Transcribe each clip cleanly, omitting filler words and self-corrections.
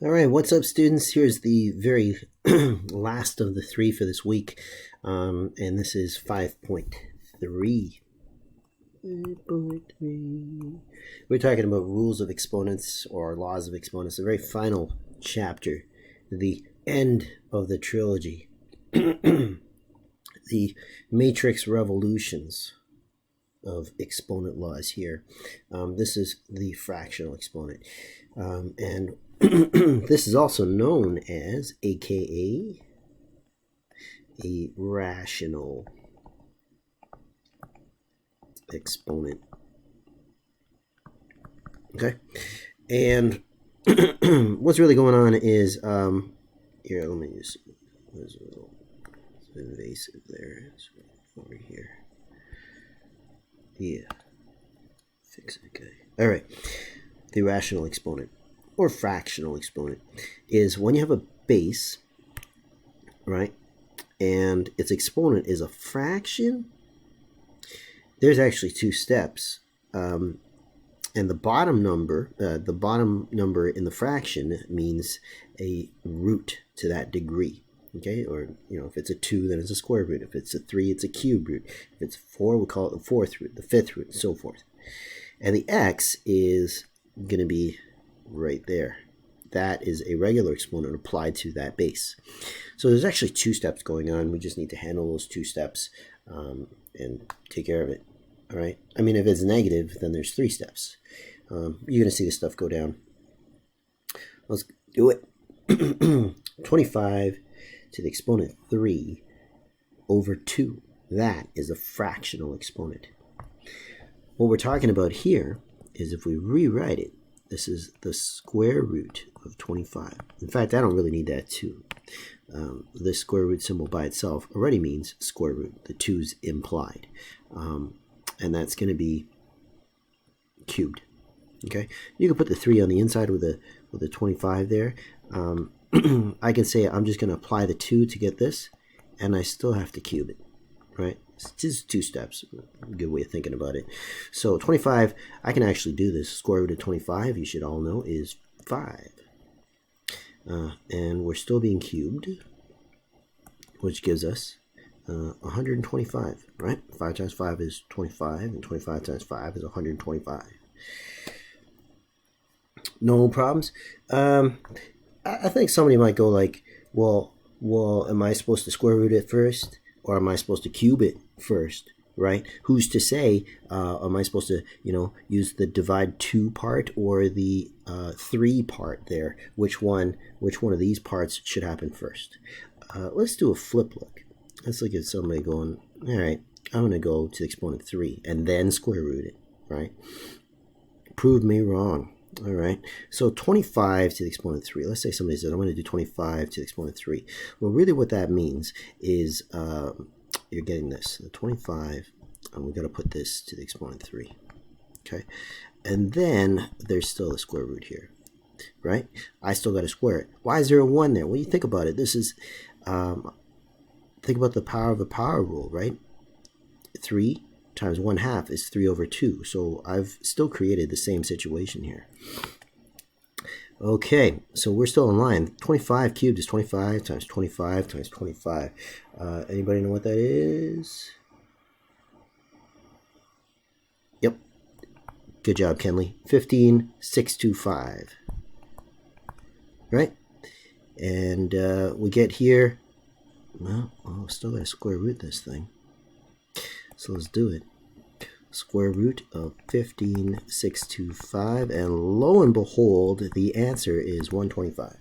All right, what's up, students? Here's the very last of the three for this week, and this is 5.3. 5.3. We're talking about rules of exponents or laws of exponents, the very final chapter, the end of the trilogy, the matrix revolutions of exponent laws here. This is the fractional exponent, and this is also known as, aka, a rational exponent. Okay, and what's really going on is here. Let me just. There's a little invasive there. So over here. Yeah. Fix it. Okay. All right. The rational exponent or fractional exponent is when you have a base, right, and its exponent is a fraction. There's actually two steps, and the bottom number in the fraction means a root to that degree. Okay, or if it's a 2, then it's a square root. If it's a 3, it's a cube root. If it's 4, we call it the fourth root, the fifth root, and so forth. And the x is going to be right there. That is a regular exponent applied to that base. So there's actually two steps going on. We just need to handle those two steps and take care of it. All right. I mean, if it's negative, then there's three steps. You're going to see this stuff go down. Let's do it. 25 to the exponent 3 over 2. That is a fractional exponent. What we're talking about here is if we rewrite it, this is the square root of 25. In fact, I don't really need that 2. This square root symbol by itself already means square root. The 2's implied. And that's going to be cubed. Okay, you can put the 3 on the inside with a 25 there. I can say I'm just going to apply the 2 to get this, and I still have to cube it, right? It's just two steps. A good way of thinking about it. So 25, I can actually do this. Square root of 25, you should all know, is 5. And we're still being cubed, which gives us 125, right? 5 times 5 is 25, and 25 times 5 is 125. No problems. I think somebody might go like, well, am I supposed to square root it first, or am I supposed to cube it first, right? Who's to say? Am I supposed to, use the divide 2 part or the 3 part there? Which one of these parts should happen first? Let's do a flip look. Let's look at somebody going, all right, I'm going to go to the exponent 3 and then square root it, right? Prove me wrong. All right, so 25 to the exponent 3. Let's say somebody says, I'm going to do 25 to the exponent 3. Well, really what that means is you're getting this, the 25, and we've got to put this to the exponent 3. Okay, and then there's still a square root here, right? I still got to square it. Why is there a 1 there? Well, you think about it. This is, think about the power of a power rule, right? 3 times 1/2 is 3 over 2. So I've still created the same situation here. Okay, so we're still in line. 25 cubed is 25 times 25 times 25. Anybody know what that is? Yep. Good job, Kenley. 15,625. Right? And we get here. Well, still got to square root this thing. So let's do it. Square root of 15,625, and lo and behold, the answer is 125.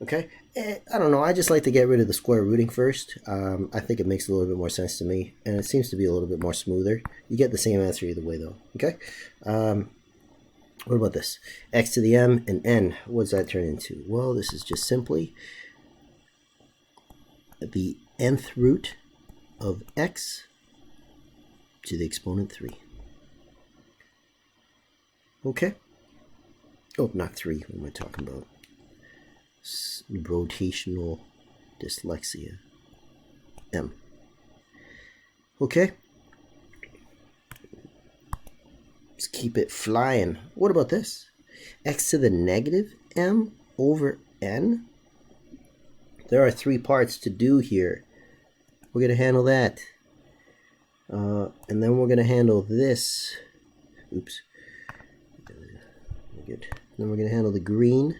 Okay, I don't know. I just like to get rid of the square rooting first. I think it makes a little bit more sense to me, and it seems to be a little bit more smoother. You get the same answer either way, though. Okay. What about this? X to the m and n. What does that turn into? Well, this is just simply the nth root of x to the exponent 3. Okay. Oh, not 3. What am I talking about? Rotational dyslexia. M. Okay. Let's keep it flying. What about this? X to the negative m over n? There are 3 parts to do here. We're going to handle that. And then we're going to handle this. Oops. Good. Then we're going to handle the green.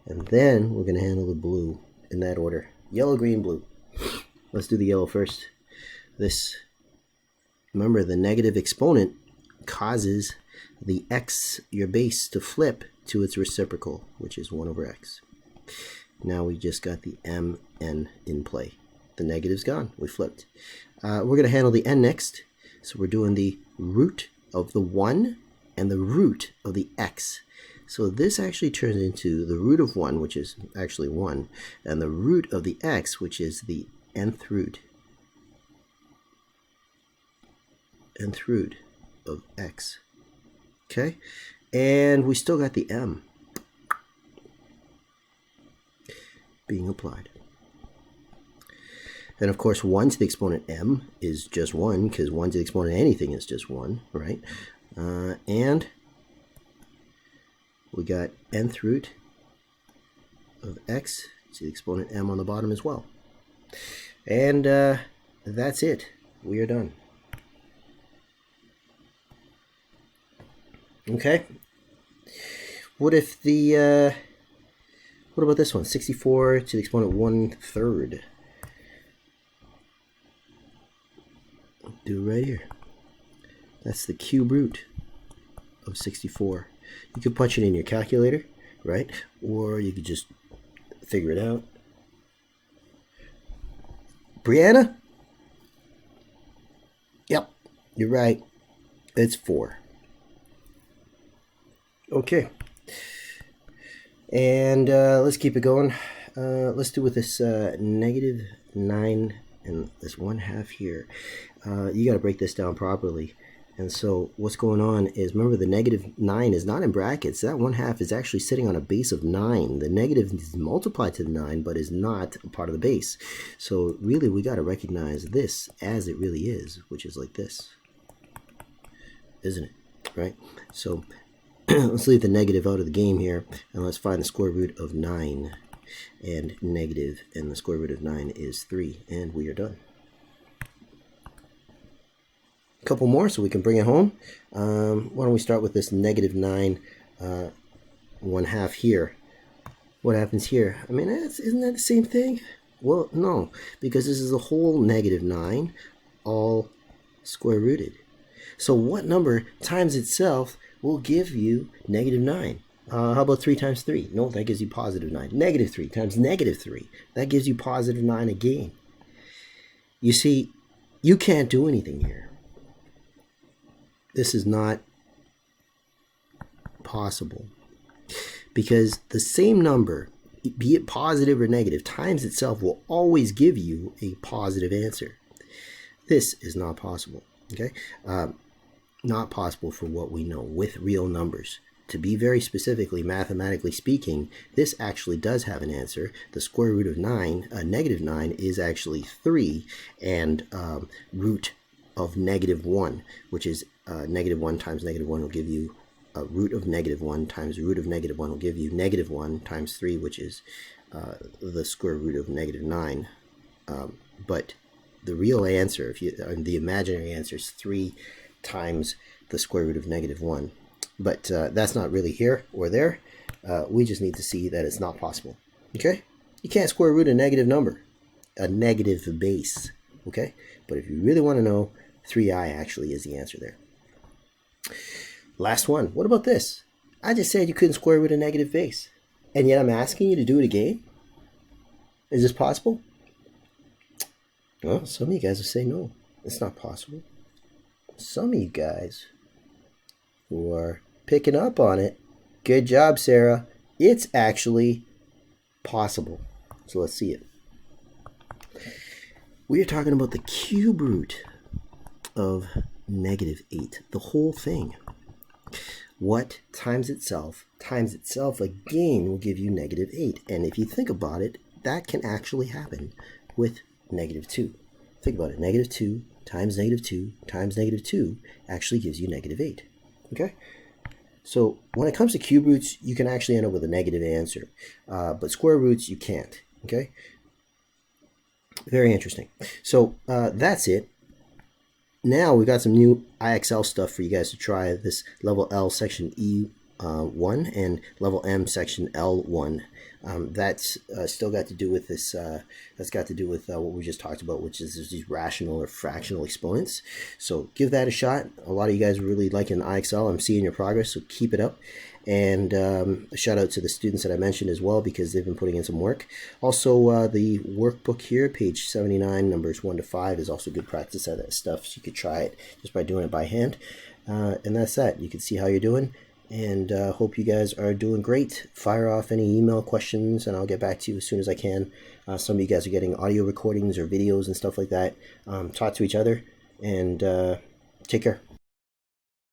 And then we're going to handle the blue in that order. Yellow, green, blue. Let's do the yellow first. This, remember, the negative exponent causes the x, your base, to flip to its reciprocal, which is 1 over x. Now we just got the m, n in play. The negative's gone. We flipped. We're going to handle the n next. So we're doing the root of the 1 and the root of the x. So this actually turns into the root of 1, which is actually 1, and the root of the x, which is the nth root. Nth root of x. Okay? And we still got the m being applied. And of course, 1 to the exponent m is just 1, because 1 to the exponent anything is just 1, right? And we got nth root of x to the exponent m on the bottom as well. And that's it. We are done. Okay. What if the, what about this one? 64 to the exponent 1/3. Do it right here. That's the cube root of 64. You could punch it in your calculator, right? Or you could just figure it out. Brianna? Yep, you're right. It's 4. Okay. And let's keep it going. Let's do with this negative 9 and this 1/2 here. You got to break this down properly. And so what's going on is, remember, the negative 9 is not in brackets. That 1/2 is actually sitting on a base of 9. The negative is multiplied to the 9, but is not a part of the base. So really, we got to recognize this as it really is, which is like this, isn't it? Right? So let's leave the negative out of the game here, and let's find the square root of 9. And negative, and the square root of 9 is 3, and we are done. Couple more so we can bring it home. Why don't we start with this negative 9 1/2 here. What happens here? I mean, isn't that the same thing? Well, no, because this is a whole negative 9 all square rooted. So what number times itself will give you negative 9? How about 3 times 3? No, that gives you positive 9. Negative 3 times negative 3. That gives you positive 9 again. You see, you can't do anything here. This is not possible, because the same number, be it positive or negative, times itself will always give you a positive answer. This is not possible, okay? Not possible for what we know with real numbers. To be very specifically, mathematically speaking, this actually does have an answer. The square root of 9, negative 9, is actually 3, and root of negative 1, which is negative 1 times negative 1 will give you root of negative 1 times root of negative 1 will give you negative 1 times 3, which is the square root of negative 9. But the real answer, the imaginary answer, is 3 times the square root of negative 1. But that's not really here or there. We just need to see that it's not possible. Okay? You can't square root a negative number, a negative base. Okay? But if you really want to know, 3i actually is the answer there. Last one. What about this? I just said you couldn't square root a negative base, and yet I'm asking you to do it again? Is this possible? Well, some of you guys will say no, it's not possible. Some of you guys who are picking up on it, good job, Sarah. It's actually possible. So let's see it. We are talking about the cube root of negative 8, the whole thing. What times itself again will give you negative 8. And if you think about it, that can actually happen with negative 2. Think about it. Negative 2 times negative 2 times negative 2 actually gives you negative 8. Okay? So when it comes to cube roots, you can actually end up with a negative answer, but square roots you can't. Okay, very interesting. So that's it. Now we got some new IXL stuff for you guys to try. This level L section E1 and level M section L1. That's still got to do with this. That's got to do with what we just talked about, which is these rational or fractional exponents. So give that a shot. A lot of you guys are really liking IXL. I'm seeing your progress, so keep it up. And a shout out to the students that I mentioned as well, because they've been putting in some work. Also, the workbook here, page 79, numbers 1 to 5, is also good practice at that stuff. So you could try it just by doing it by hand. And that's that. You can see how you're doing. And hope you guys are doing great. Fire off any email questions, and I'll get back to you as soon as I can. Some of you guys are getting audio recordings or videos and stuff like that. Talk to each other, and take care.